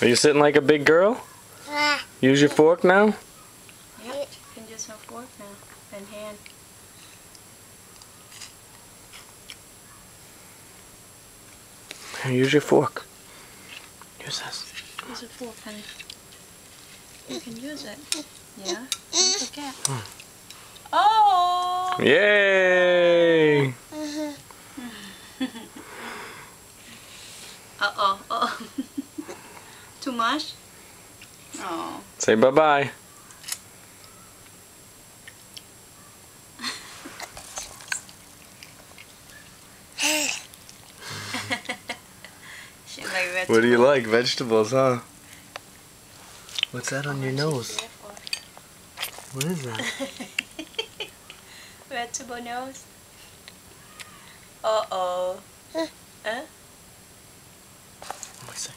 Are you sitting like a big girl? Use your fork now? Yep, you can use her fork now and hand. Here, use your fork. Use this. Use a fork, honey. You can use it. Yeah? Don't forget. Oh! Yay! Uh-oh. Uh-oh. Too much? Oh. Say bye-bye. She like vegetables. What do you like? Vegetables, huh? What's that on your nose? What is that? Vegetable nose. Uh-oh. Huh? Let me see.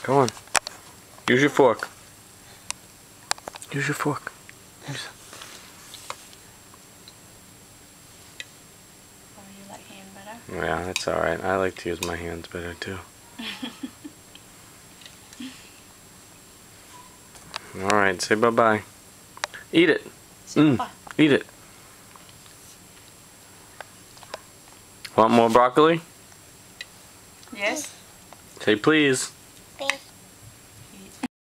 Come on. Use your fork. Use your fork. Oh, you like hand better? Yeah, that's alright. I like to use my hands better too. Alright, say bye-bye. Eat it. Eat it. Want more broccoli? Yes. Say please.